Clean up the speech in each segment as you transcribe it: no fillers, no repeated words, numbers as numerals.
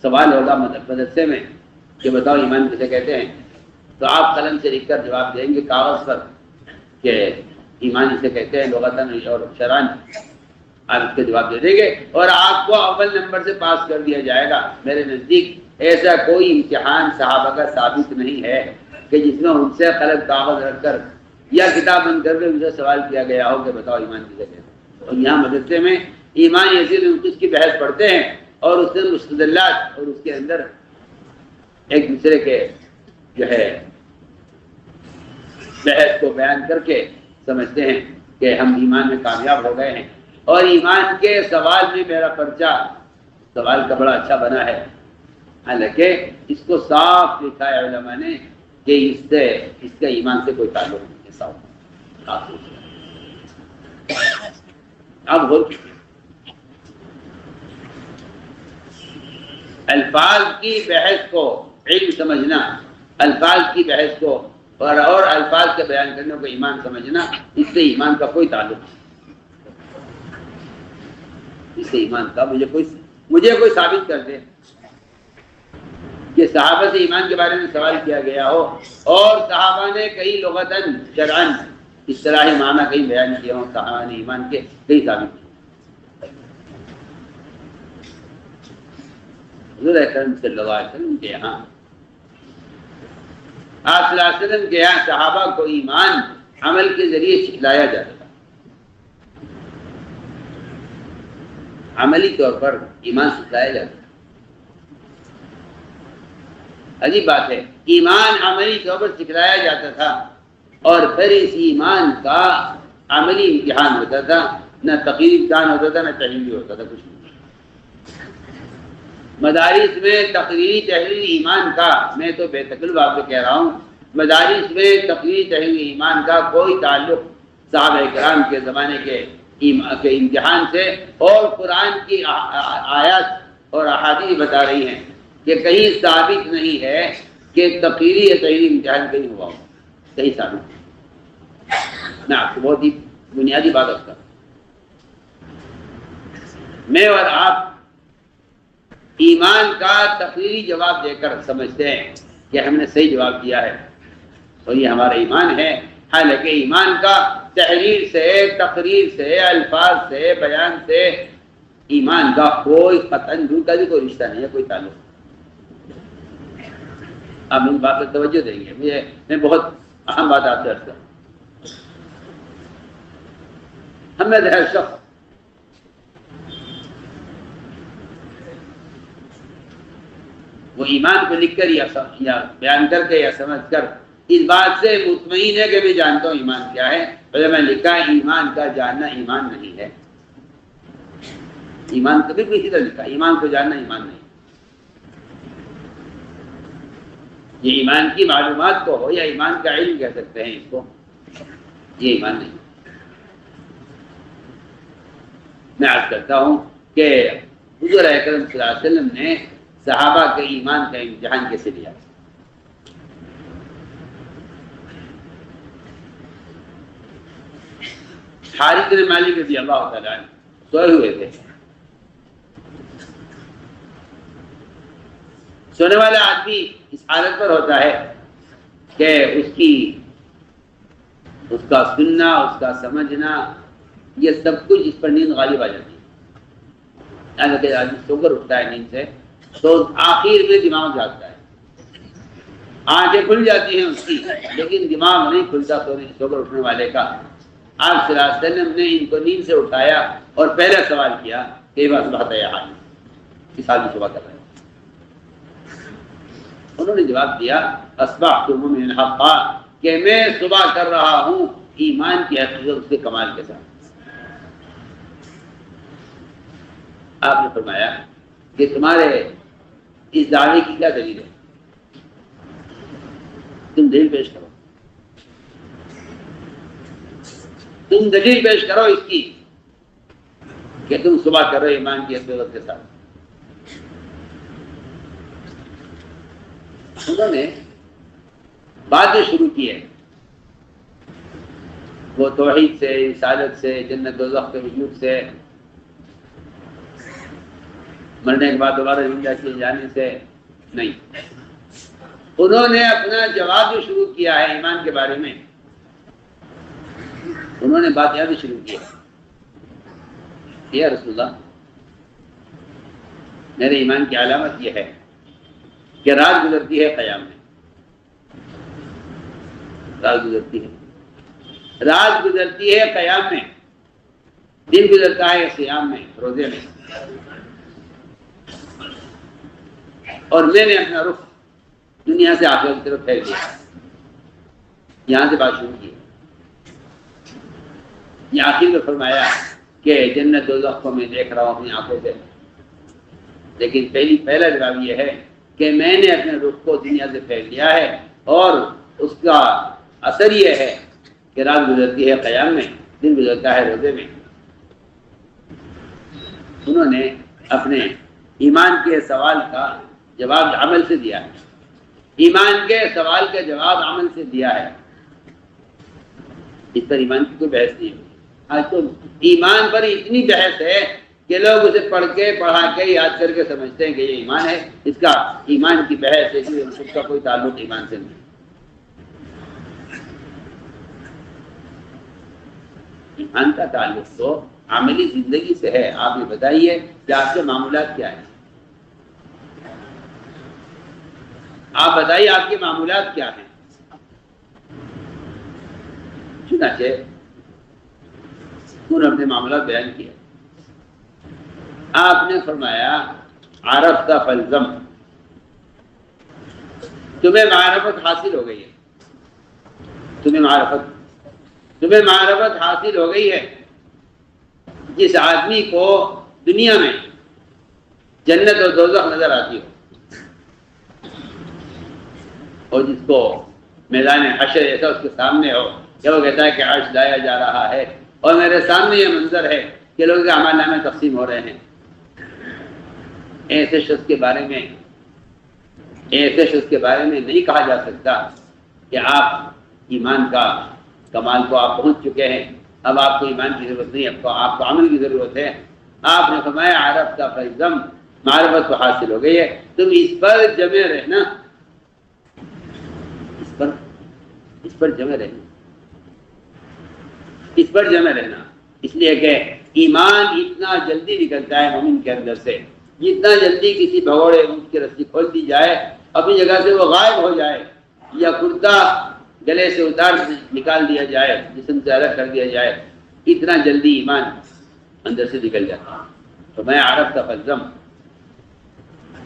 سوال ہوگا مدرسے میں کہ بتاؤ ایمان کسے کہتے ہیں، تو آپ قلم سے لکھ کر جواب دیں گے کاغذ پر کہ ایمان اسے کہتے ہیں لغتاً اور شرعاً، آپ اس کے جواب دے دیں گے اور آپ کو اول نمبر سے پاس کر دیا جائے گا۔ میرے نزدیک ایسا کوئی امتحان صحابہ کا ثابت نہیں ہے کہ جس میں ان سے قلم کاغذ رکھ کر یا کتاب بند کر کے ان سے سوال کیا گیا ہو کہ بتاؤ ایمان کسے کہتے ہیں۔ اور یہاں مدرسے میں ایمان یزید انقص کی بحث پڑھتے ہیں اور اس سے مستدلات اور اس کے اندر ایک دوسرے کے جو ہے بحث کو بیان کر کے سمجھتے ہیں کہ ہم ایمان میں کامیاب ہو گئے ہیں۔ اور ایمان کے سوال میں میرا پرچہ سوال کا بڑا اچھا بنا ہے، حالانکہ اس کو صاف لکھا ہے علماء نے کہ اس کا ایمان سے کوئی تعلق نہیں ہے۔ صاف اب ہو الفاظ کی بحث کو علم سمجھنا، الفاظ کی بحث کو اور الفاظ کے بیان کرنے کو ایمان سمجھنا، اس سے ایمان کا کوئی تعلق نہیں۔ اس سے ایمان کا مجھے کوئی ثابت کر دے کہ صحابہ سے ایمان کے بارے میں سوال کیا گیا ہو اور صحابہ نے کئی لغتاً شرعاً اصطلاحی معنی کہیں بیان کیا ہوں صحابہ نے ایمان کے، کئی ثابت نہیں۔ حضور اکرم صلی اللہ علیہ وسلم کے یہاں، آپ صلی اللہ علیہ وسلم کے یہاں صحابہ کو ایمان عمل کے ذریعے سکھلایا جاتا تھا، عملی طور پر ایمان سکھلایا جاتا تھا۔ عجیب بات ہے، ایمان عملی طور پر سکھلایا جاتا تھا اور پھر اس ایمان کا عملی امتحان ہوتا تھا، نہ تقریری امتحان ہوتا تھا نہ تحریری ہوتا تھا، کچھ نہیں۔ مدارس میں تقریری تحریری ایمان کا، میں تو بے تکلف آپ کو کہہ رہا ہوں، مدارس میں تقریری تحریری ایمان کا کوئی تعلق صحابہ کرام کے زمانے کے امتحان سے، اور قرآن کی آیات اور احادیث بتا رہی ہیں کہ کہیں ثابت نہیں ہے کہ تقریری یا تحریری امتحان کہیں ہوا ہو، کہیں ثابت نہیں۔ میں آپ کو بہت ہی بنیادی بات رکھتا ہوں، میں اور آپ ایمان کا تقریری جواب دے کر سمجھتے ہیں کہ ہم نے صحیح جواب دیا ہے اور یہ ہمارا ایمان ہے، حالانکہ ایمان کا تحریر سے، تقریر سے، الفاظ سے، بیان سے ایمان کا کوئی قطعاً دور کا بھی کوئی رشتہ نہیں ہے، کوئی تعلق نہیں۔ آپ ان بات پر توجہ دیں گے، میں بہت اہم بات آپ سے عرض کروں۔ ہم میں ہر شخص وہ ایمان کو لکھ کر یا بیان کر کے یا سمجھ کر اس بات سے مطمئن ہے کہ میں جانتا ہوں ایمان کیا ہے، پہلے میں لکھا ہے ایمان کا جاننا ایمان نہیں ہے۔ ایمان کبھی بھی اسی طرح لکھا، ایمان کو جاننا ایمان نہیں۔ یہ ایمان کی معلومات کو ہو یا ایمان کا علم کہہ سکتے ہیں اس کو، یہ ایمان نہیں۔ میں عرض کرتا ہوں کہ حضور اکرم صلی اللہ علیہ وسلم نے صحابہ کے ایمان کا امتحان کیسے لیا۔ حارث بن مالک رضی اللہ تعالیٰ عنہ سوئے ہوئے تھے، سونے والا آدمی اس حالت پر ہوتا ہے کہ اس کا سننا، اس کا سمجھنا، یہ سب کچھ اس پر نیند غالب آ جاتی ہے۔ یعنی کہ آدمی سو کر اٹھتا ہے نیند سے تو آخر میں دماغ جاگتا ہے، آنکھیں کھل جاتی ہیں اس کی، لیکن دماغ نہیں کھلتا سو کر اٹھنے والے کا۔ آپ صلی اللہ علیہ وسلم نے ان کو نیند سے اٹھایا اور پہلا سوال کیا کہ بس بات ہے یہاں کس حال میں صبح کر رہے ہیں۔ انہوں نے جواب دیا اصبحت مؤمنا حقا، کہ میں صبح کر رہا ہوں ایمان کی حقیقت اس کے کمال کے ساتھ۔ آپ نے فرمایا کہ تمہارے اس دعوے کی کیا دلیل ہے، تم دلیل پیش کرو، تم دلیل پیش کرو اس کی کہ تم صبح کرو ایمان کی حقیقت کے ساتھ۔ انہوں نے باتیں شروع کی ہے، وہ توحید سے، رسالت سے، جنت و دوزخ کے وجود سے، مرنے کے بعد دوبارہ زندہ کیے جانے سے نہیں. انہوں نے اپنا جواب جو شروع کیا ہے ایمان کے بارے میں، انہوں نے بات یاد شروع کی ہے، یا رسول اللہ میرے ایمان کی علامت یہ ہے کہ رات گزرتی ہے قیام میں، رات گزرتی ہے قیام میں، دن گزرتا ہے صیام میں، روزے میں، اور میں نے اپنا رخ دنیا سے آخرت کی طرف پھیر دیا. یہاں سے بات شروع کی. یہ آخر میں فرمایا کہ جنت دوزخ کو میں دیکھ رہا ہوں اپنی آنکھوں سے، لیکن پہلا جواب یہ ہے کہ میں نے اپنے رخ کو دنیا سے پھیر لیا ہے، اور اس کا اثر یہ ہے کہ رات گزرتی ہے قیام میں، دن گزرتا ہے روزے میں. انہوں نے اپنے ایمان کے سوال کا جواب عمل سے دیا ہے، ایمان کے سوال کا جواب عمل سے دیا ہے. اس پر ایمان کی کوئی بحث نہیں ہے. آج تو ایمان پر اتنی بحث ہے کہ لوگ اسے پڑھا کے یاد کر کے سمجھتے ہیں کہ یہ ایمان ہے. اس کا ایمان کی بحث ہے کہ اس کا کوئی تعلق ایمان سے نہیں. ایمان کا تعلق تو عملی زندگی سے ہے. آپ یہ بتائیے کہ آپ کے معمولات کیا ہیں؟ آپ بتائیے آپ کے معمولات کیا ہیں؟ چنانچہ انہوں نے اپنے معاملات بیان کیا. آپ نے فرمایا عرفت فالزم، تمہیں معرفت حاصل ہو گئی ہے، تمہیں معرفت حاصل ہو گئی ہے. جس آدمی کو دنیا میں جنت اور دوزخ نظر آتی ہو، اور جس کو میدان حشر ایسا اس کے سامنے ہو کہ وہ کہتا ہے کہ عرش لایا جا رہا ہے اور میرے سامنے یہ منظر ہے کہ لوگوں کے اعمال نامے تقسیم ہو رہے ہیں، ایسے شخص کے بارے میں نہیں کہا جا سکتا کہ آپ ایمان کا کمال کو آپ پہنچ چکے ہیں، اب آپ کو ایمان کی ضرورت نہیں، آپ کو عمل کی ضرورت ہے. آپ نے فرمایا عرفت فالزم، معرفت کو حاصل ہو گئی ہے، تم اس پر جمع رہنا، اس پر جمع رہنا. اس لیے کہ ایمان اتنا جلدی نکلتا ہے مومن کے اندر سے، جتنا جلدی کسی بھگوڑے اونٹ کی رسی کھول دی جائے، اپنی جگہ سے وہ غائب ہو جائے، یا کرتا گلے سے اتار نکال دیا جائے، جسم سے الگ کر دیا جائے، اتنا جلدی ایمان اندر سے نکل جاتا ہے. تو میں عرفت فالزم،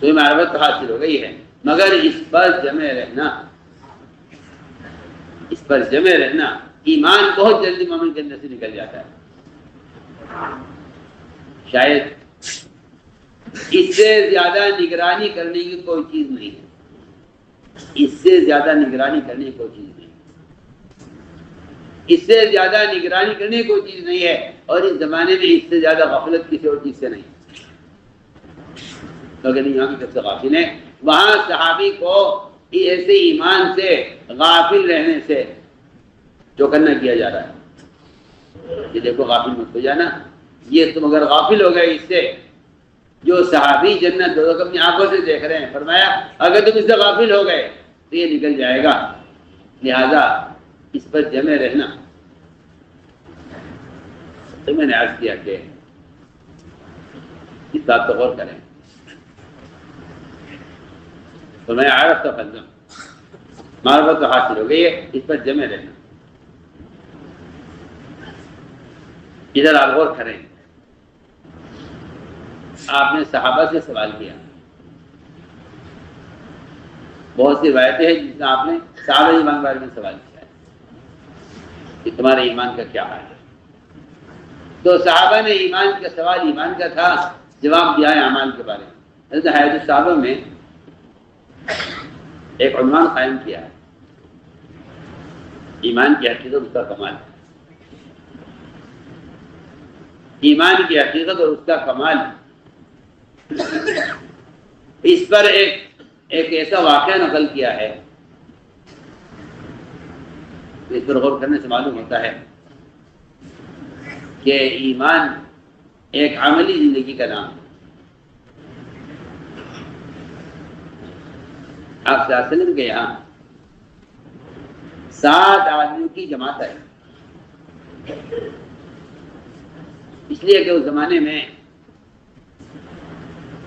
تمہیں معرفت حاصل ہو گئی ہے، مگر اس پر جمع رہنا. ایمان بہت جلدی مومن کے اندر سے نکل جاتا ہے. شاید اس سے زیادہ نگرانی کرنے کی کوئی چیز نہیں ہے، اس سے زیادہ نگرانی کرنے کی کوئی چیز نہیں ہے، اور اس زمانے میں اس سے زیادہ غفلت کسی اور چیز سے نہیں. مگر یہاں کی سب سے غافل ہیں. وہاں صحابی کو ایسے ایمان سے غافل رہنے سے چوکنا کیا جا رہا ہے کہ دیکھو غافل مت ہو جانا، یہ تم اگر غافل ہو گئے اس سے، جو صحابی جنت دوزخ اپنی آنکھوں سے دیکھ رہے ہیں، فرمایا اگر تم اس سے غافل ہو گئے تو یہ نکل جائے گا، لہذا اس پر جمع رہنا. تو میں نے عرض کیا کہ اس بات پر غور کریں. تو میں عرفت فالزم، معرفت تو حاصل ہو گئی ہے، اس پر جمع رہنا. ادھر آپ غور کریں. آپ نے صحابہ سے سوال کیا، بہت سی روایتیں ہیں جس میں آپ نے صحابہ ایمان کے بارے میں سوال کیا ہے کہ تمہارے ایمان کا کیا حال ہے. تو صحابہ نے ایمان کا سوال ایمان کا تھا، جواب دیا ہے اعمال کے بارے میں. حضرت حیات الصحابہ میں ایک عنوان قائم کیا ہے، ایمان کی حقیقت اس کا کمال. ایمان کی حقیقت اور اس کا کمال، اس پر ایک ایسا واقعہ نقل کیا ہے، اس پر غور کرنے سے معلوم ہوتا ہے کہ ایمان ایک عملی زندگی کا نام ہے. آپ صلی اللہ علیہ وسلم کے یہاں 7 آدمیوں کی جماعت ہے، اس لیے کہ اس زمانے میں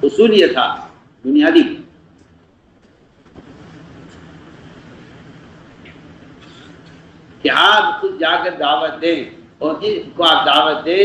اصول یہ تھا بنیادی کہ آپ خود جا کر دعوت دیں، اور جن کو آپ دعوت دیں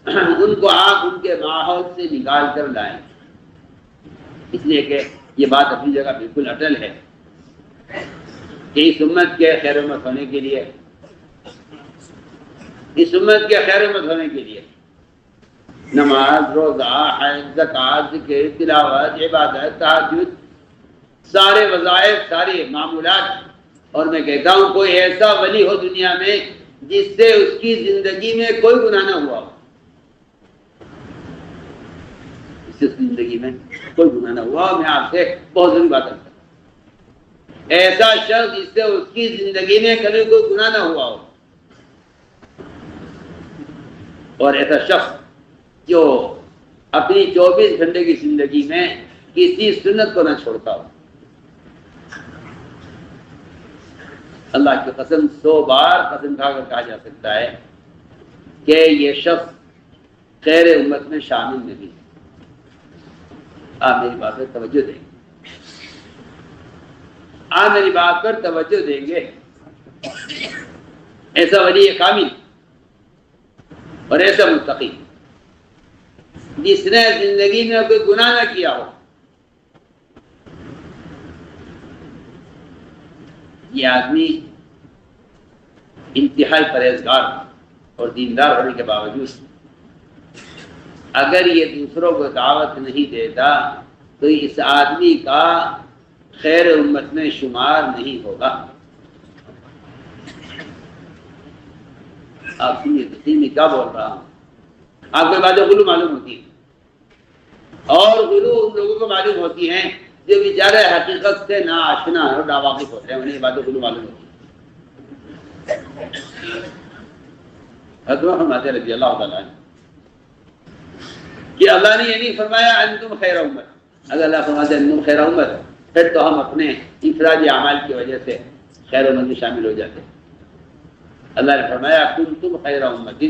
ان کو آپ ان کے ماحول سے نکال کر لائیں، اس لیے کہ یہ بات اپنی جگہ بالکل اٹل ہے کہ اس امت کے خیر امت ہونے کے لیے، اس امت کے خیر امت ہونے کے لیے نماز، روزہ، حج، زکوٰۃ، ذکر، تلاوت، عبادت، تہجد، سارے وظائف، سارے معمولات، اور میں کہتا ہوں کوئی ایسا ولی ہو دنیا میں جس سے اس کی زندگی میں کوئی گناہ نہ ہوا ہو، اس سے زندگی میں کوئی گناہ نہ ہوا ہو، میں آپ سے بہت ضروری بات کرتا ہوں، ایسا شخص جس سے اس کی زندگی میں کبھی کوئی گناہ نہ ہوا ہو، اور ایسا شخص جو اپنی 24 گھنٹے کی زندگی میں کسی سنت کو نہ چھوڑتا ہو، اللہ کی قسم 100 بار قسم کھا کر کہا جا سکتا ہے کہ یہ شخص خیر امت میں شامل نہیں۔ آپ میری بات پر توجہ دیں گے، آپ میری بات پر توجہ دیں گے، ایسا ولی کامل اور ایسا متقی جس نے زندگی میں کوئی گناہ نہ کیا ہو، یہ آدمی انتہائی پرہیزگار اور دیندار ہونے کے باوجود اگر یہ دوسروں کو دعوت نہیں دیتا تو اس آدمی کا خیر امت میں شمار نہیں ہوگا۔ آپ سنیے میں کیا بول رہا ہوں، آپ کو باتیں غلو معلوم ہوتی ہیں، اور غلو ان لوگوں کو معلوم ہوتی ہیں جو بیچارے حقیقت سے نا آشنا اور ناواقف ہوتے ہیں، انہیں یہ باتیں غلو معلوم ہوتی ہیں۔ حضرت محمد رضی اللہ تعالیٰ عنہ کہ اللہ نے یہ نہیں فرمایا انتم خیر امت، اگر اللہ فرماتے انتم خیر امت پھر تو ہم اپنے انفرادی اعمال کی وجہ سے خیر امت میں شامل ہو جاتے ہیں۔ اللہ نے فرمایا کنتم خیر امت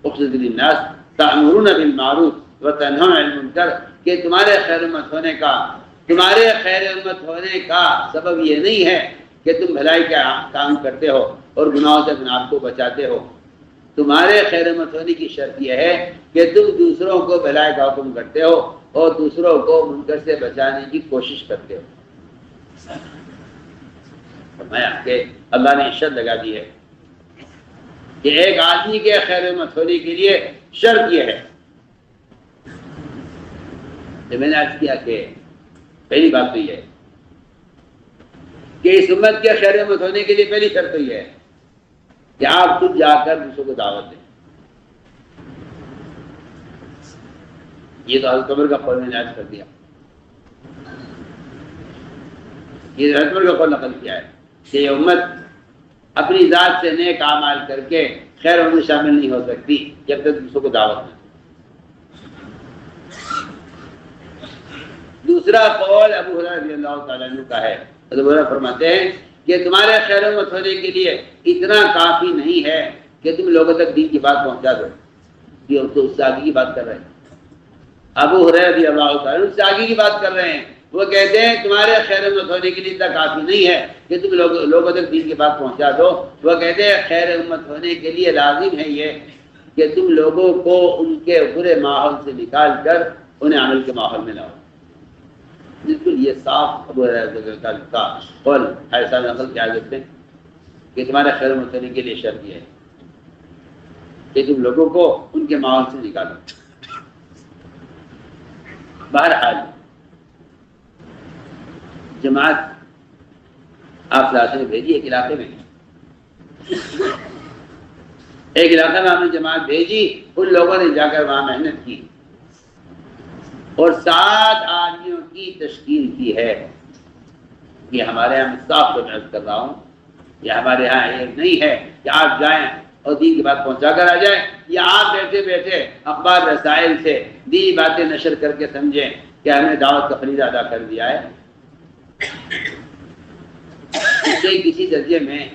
اخرجت للناس تأمرون بالمعروف وتنہون عن المنکر، کہ تمہارے خیر امت ہونے کا سبب یہ نہیں ہے کہ تم بھلائی کا کام کرتے ہو اور گناہوں سے اپنے آپ کو بچاتے ہو، تمہارے خیر امت ہونے کی شرط یہ ہے کہ تم دوسروں کو بھلائی کا حکم کرتے ہو اور دوسروں کو منکر سے بچانے کی کوشش کرتے ہو۔ فرمایا کہ اللہ نے شرط لگا دی ہے کہ ایک آدمی کے خیر امت ہونے کے لیے شرط یہ ہے، تو میں نے عرض کیا کہ پہلی بات تو یہ ہے کہ اس امت کے خیر امت ہونے کے لیے پہلی شرط تو یہ ہے کہ آپ خود جا کر دوسروں کو دعوت دیں۔ یہ تو حضرت عمر کا قول میں نے عرض کر دیا، یہ حضرت عمر کا قول نقل کیا ہے کہ یہ امت اپنی ذات سے نیک اعمال کر کے خیر امت میں شامل نہیں ہو سکتی جب تک دوسروں کو دعوت نہ۔ دوسرا قول ابو ہریرہ رضی اللہ تعالیٰ عنہ کا ہے، حضرت ابو ہریرہ فرماتے ہیں کہ تمہارے خیر امت ہونے کے لیے اتنا کافی نہیں ہے کہ تم لوگوں تک دین کی بات پہنچا دو، یہ تو اس سے آگے کی بات کر رہے ہیں۔ ابو ہریرہ رضی اللہ تعالیٰ عنہ اس سے آگے کی بات کر رہے ہیں، وہ کہتے ہیں تمہارے خیر امت ہونے کے لیے اتنا کافی نہیں ہے کہ تم لوگوں تک دین کی بات پہنچا دو، وہ کہتے ہیں خیر امت ہونے کے لیے لازم ہے یہ کہ تم لوگوں کو ان کے برے ماحول سے نکال کر انہیں عمل کے ماحول میں لاؤ۔ بالکل یہ صاف ابو ہریرہ کا قول ایسا نقل کیا کرتے ہیں کہ تمہارے خیر امت ہونے کے لیے شرط یہ ہے کہ تم لوگوں کو ان کے ماحول سے نکالو۔ بہرحال جماعت آپ صلی اللہ علیہ وسلم نے بھیجی ایک علاقے میں، ایک علاقے میں آپ نے جماعت بھیجی، ان لوگوں نے جا کر وہاں محنت کی اور 7 آدمیوں کی تشکیل کی ہے۔ یہ ہمارے یہاں میں صاف کو عرض کر رہا ہوں، یہ ہمارے یہاں یہ نہیں ہے کہ آپ جائیں اور دین کی بات پہنچا کر آ جائیں، یا آپ بیٹھے بیٹھے اخبار رسائل سے دینی باتیں نشر کر کے سمجھیں کہ ہم نے دعوت کا فریضہ ادا کر دیا ہے۔ کسی درجے میں